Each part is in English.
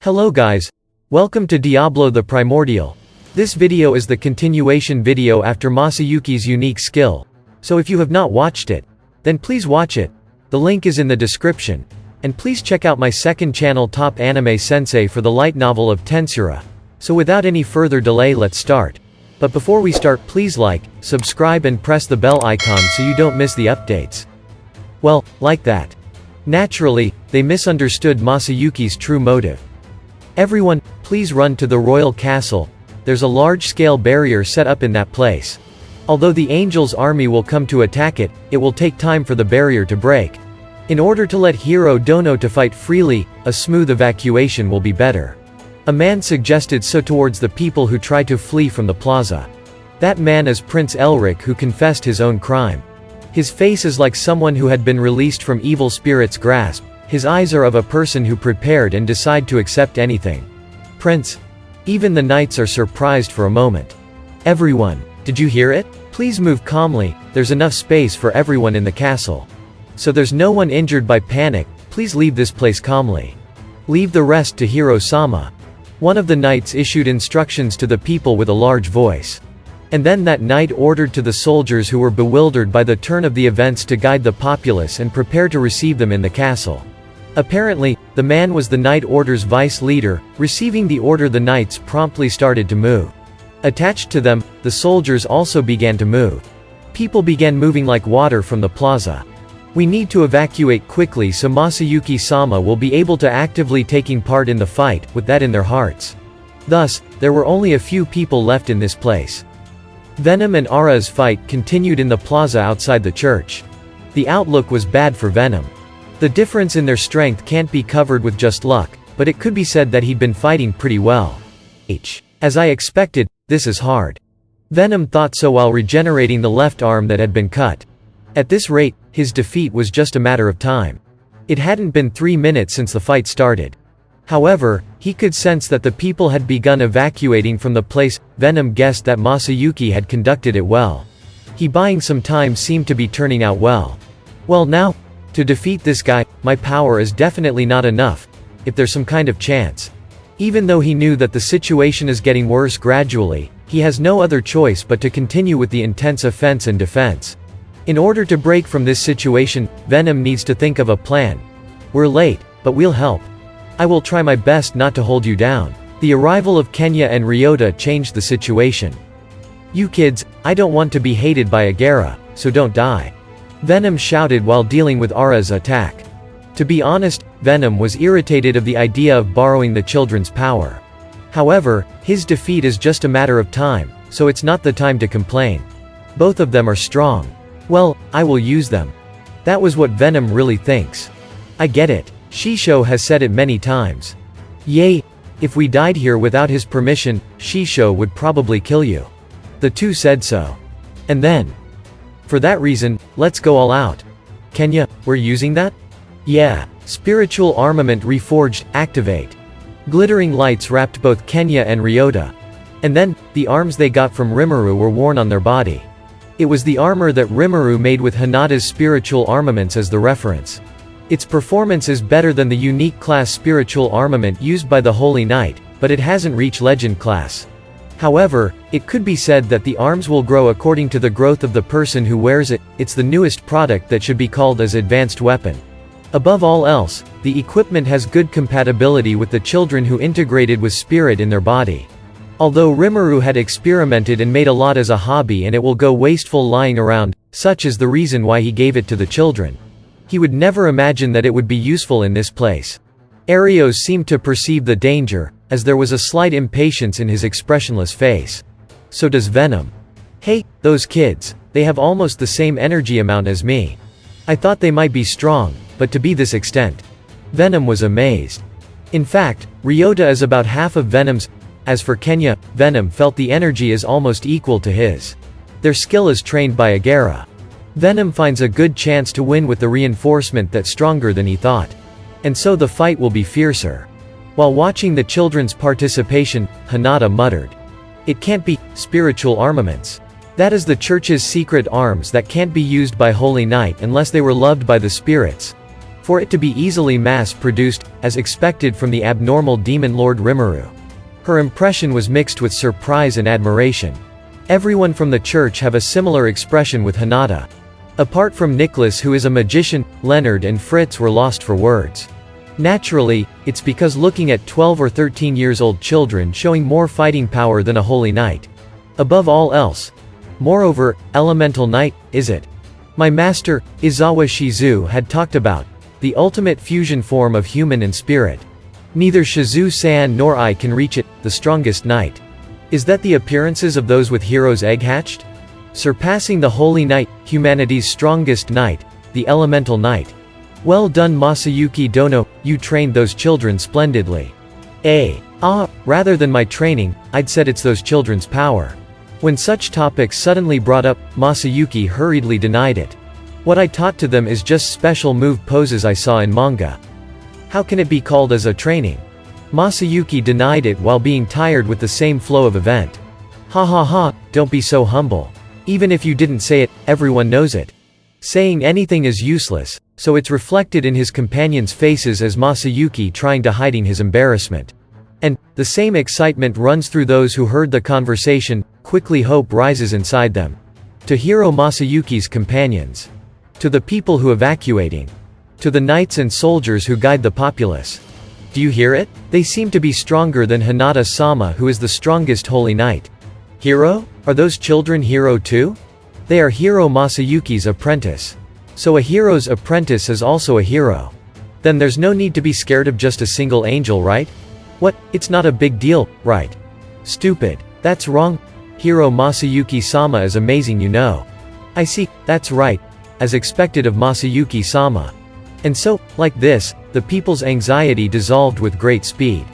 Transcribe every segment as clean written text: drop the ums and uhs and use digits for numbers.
Hello guys. Welcome to Diablo the Primordial. This video is the continuation video after Masayuki's unique skill. So if you have not watched it, then please watch it. The link is in the description. And please check out my second channel Top Anime Sensei for the light novel of Tensei. So without any further delay, let's start. But before we start, please like, subscribe and press the bell icon so you don't miss the updates. Well, like that. Naturally, they misunderstood Masayuki's true motive. Everyone, please run to the royal castle. There's a large-scale barrier set up in that place. Although the Angel's army will come to attack it, it will take time for the barrier to break. In order to let Hiro Dono to fight freely, a smooth evacuation will be better. A man suggested so towards the people who try to flee from the plaza. That man is Prince Elric, who confessed his own crime. His face is like someone who had been released from evil spirit's grasp. His eyes are of a person who prepared and decide to accept anything. Prince. Even the knights are surprised for a moment. Everyone, did you hear it? Please move calmly, there's enough space for everyone in the castle. So there's no one injured by panic, please leave this place calmly. Leave the rest to Hiro-sama. One of the knights issued instructions to the people with a large voice. And then that knight ordered to the soldiers who were bewildered by the turn of the events to guide the populace and prepare to receive them in the castle. Apparently, the man was the Knight Order's vice leader. Receiving the order, the knights promptly started to move. Attached to them, the soldiers also began to move. People began moving like water from the plaza. We need to evacuate quickly so Masayuki-sama will be able to actively taking part in the fight, with that in their hearts. Thus, there were only a few people left in this place. Venom and Ara's fight continued in the plaza outside the church. The outlook was bad for Venom. The difference in their strength can't be covered with just luck, but it could be said that he'd been fighting pretty well. As I expected, this is hard. Venom thought so while regenerating the left arm that had been cut. At this rate, his defeat was just a matter of time. It hadn't been 3 minutes since the fight started. However, he could sense that the people had begun evacuating from the place. Venom guessed that Masayuki had conducted it well. He buying some time seemed to be turning out well. Well now, to defeat this guy, my power is definitely not enough, if there's some kind of chance. Even though he knew that the situation is getting worse gradually, he has no other choice but to continue with the intense offense and defense. In order to break from this situation, Venom needs to think of a plan. We're late, but we'll help. I will try my best not to hold you down. The arrival of Kenya and Ryota changed the situation. You kids, I don't want to be hated by Agera, so don't die. Venom shouted while dealing with Ara's attack. To be honest, Venom was irritated of the idea of borrowing the children's power. However, his defeat is just a matter of time, so it's not the time to complain. Both of them are strong. Well, I will use them. That was what Venom really thinks. I get it. Shisho has said it many times. Yay! If we died here without his permission, Shisho would probably kill you. The two said so. And then, for that reason, let's go all out. Kenya, we're using that? Yeah. Spiritual armament reforged, activate. Glittering lights wrapped both Kenya and Ryota. And then, the arms they got from Rimuru were worn on their body. It was the armor that Rimuru made with Hinata's spiritual armaments as the reference. Its performance is better than the unique class spiritual armament used by the Holy Knight, but it hasn't reached legend class. However, it could be said that the arms will grow according to the growth of the person who wears it. It's the newest product that should be called as advanced weapon. Above all else, the equipment has good compatibility with the children who integrated with spirit in their body. Although Rimuru had experimented and made a lot as a hobby and it will go wasteful lying around, such is the reason why he gave it to the children. He would never imagine that it would be useful in this place. Arios seemed to perceive the danger, as there was a slight impatience in his expressionless face. So does Venom. Hey, those kids, they have almost the same energy amount as me. I thought they might be strong, but to be this extent. Venom was amazed. In fact, Ryota is about half of Venom's. As for Kenya, Venom felt the energy is almost equal to his. Their skill is trained by Agera. Venom finds a good chance to win with the reinforcement that's stronger than he thought. And so the fight will be fiercer. While watching the children's participation, Hinata muttered. It can't be spiritual armaments. That is the church's secret arms that can't be used by Holy Knight unless they were loved by the spirits. for it to be easily mass-produced, as expected from the abnormal demon lord Rimuru. Her impression was mixed with surprise and admiration. Everyone from the church have a similar expression with Hinata. Apart from Nicholas, who is a magician, Leonard and Fritz were lost for words. Naturally, it's because looking at 12 or 13 years old children showing more fighting power than a holy knight. Above all else. Moreover, elemental knight, is it? My master, Izawa Shizu, had talked about the ultimate fusion form of human and spirit. Neither Shizu-san nor I can reach it, the strongest knight. Is that the appearances of those with Hero's egg hatched? Surpassing the holy knight, humanity's strongest knight, the elemental knight. Well done Masayuki Dono, you trained those children splendidly. Rather than my training, I'd said it's those children's power. When such topics suddenly brought up, Masayuki hurriedly denied it. What I taught to them is just special move poses I saw in manga. How can it be called as a training? Masayuki denied it while being tired with the same flow of event. Ha ha ha, don't be so humble. Even if you didn't say it, everyone knows it. Saying anything is useless, so it's reflected in his companions' faces as Masayuki trying to hiding his embarrassment. And the same excitement runs through those who heard the conversation. Quickly hope rises inside them. To Hiro Masayuki's companions. To the people who evacuating. To the knights and soldiers who guide the populace. Do you hear it? They seem to be stronger than Hinata-sama, who is the strongest holy knight. Hiro? Are those children Hiro too? They are Hiro Masayuki's apprentice. So a hero's apprentice is also a hero. Then there's no need to be scared of just a single angel, right? What, it's not a big deal, right? Stupid. That's wrong. Hiro Masayuki-sama is amazing, you know. I see, that's right. As expected of Masayuki-sama. And so, like this, the people's anxiety dissolved with great speed.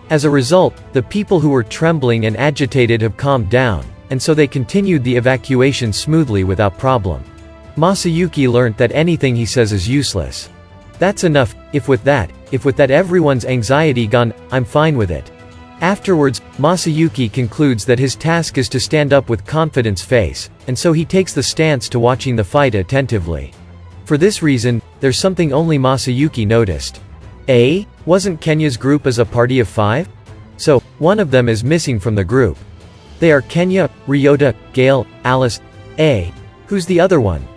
As a result, the people who were trembling and agitated have calmed down, and so they continued the evacuation smoothly without problem. Masayuki learnt that anything he says is useless. That's enough. If with that everyone's anxiety gone, I'm fine with it. Afterwards, Masayuki concludes that his task is to stand up with confidence face, and so he takes the stance to watching the fight attentively. For this reason, there's something only Masayuki noticed. Wasn't Kenya's group as a party of 5? So, one of them is missing from the group. They are Kenya, Ryota, Gale, Alice. Who's the other one?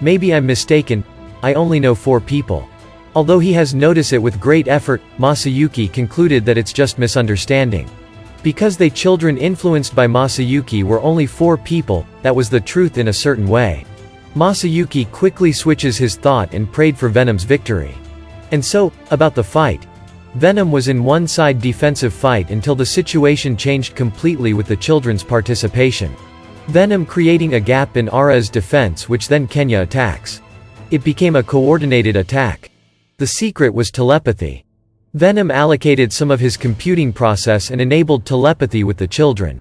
Maybe I'm mistaken. I only know 4 people. Although he has noticed it with great effort, Masayuki concluded that it's just misunderstanding. Because they children influenced by Masayuki were only 4 people, that was the truth in a certain way. Masayuki quickly switches his thought and prayed for Venom's victory. And so, about the fight. Venom was in one-side defensive fight until the situation changed completely with the children's participation. Venom creating a gap in Ara's defense, which then Kenya attacks. It became a coordinated attack. The secret was telepathy. Venom allocated some of his computing process and enabled telepathy with the children.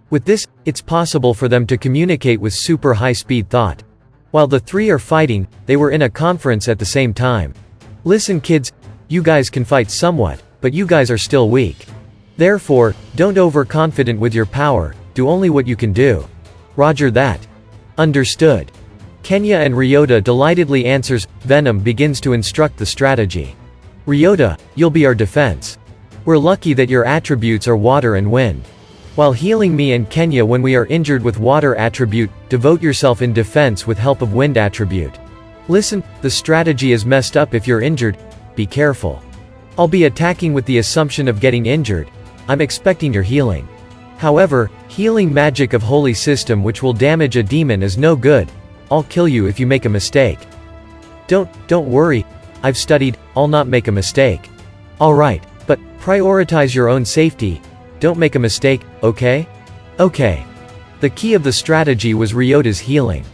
With this, it's possible for them to communicate with super high-speed thought. While the 3 are fighting, they were in a conference at the same time. Listen kids, you guys can fight somewhat, but you guys are still weak. Therefore, don't overconfident with your power, do only what you can do. Roger that. Understood. Kenya and Ryota delightedly answers. Venom begins to instruct the strategy. Ryota, you'll be our defense. We're lucky that your attributes are water and wind. While healing me and Kenya when we are injured with water attribute, devote yourself in defense with help of wind attribute. Listen, the strategy is messed up if you're injured, be careful. I'll be attacking with the assumption of getting injured. I'm expecting your healing. However, healing magic of holy system which will damage a demon is no good. I'll kill you if you make a mistake. Don't worry. I've studied, I'll not make a mistake. Alright, but prioritize your own safety. Don't make a mistake, okay? Okay. The key of the strategy was Ryota's healing.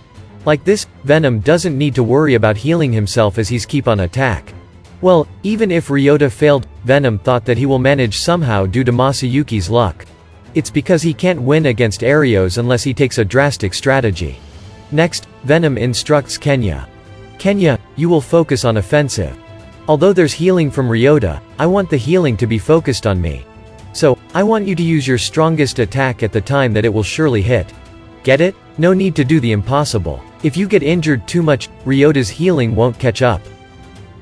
Like this, Venom doesn't need to worry about healing himself as he's keep on attack. Well, even if Ryota failed, Venom thought that he will manage somehow due to Masayuki's luck. It's because he can't win against Arios unless he takes a drastic strategy. Next, Venom instructs Kenya. Kenya, you will focus on offensive. Although there's healing from Ryota, I want the healing to be focused on me. So, I want you to use your strongest attack at the time that it will surely hit. Get it? No need to do the impossible. If you get injured too much, Ryota's healing won't catch up.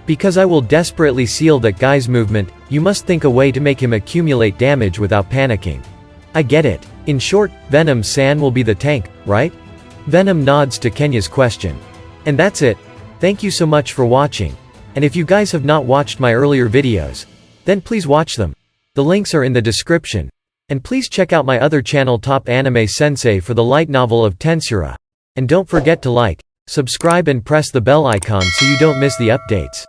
Because I will desperately seal that guy's movement, you must think a way to make him accumulate damage without panicking. I get it. In short, Venom-san will be the tank, right? Venom nods to Kenya's question. And that's it. Thank you so much for watching. And if you guys have not watched my earlier videos, then please watch them. The links are in the description. And please check out my other channel Top Anime Sensei for the light novel of Tensura. And don't forget to like, subscribe and press the bell icon so you don't miss the updates.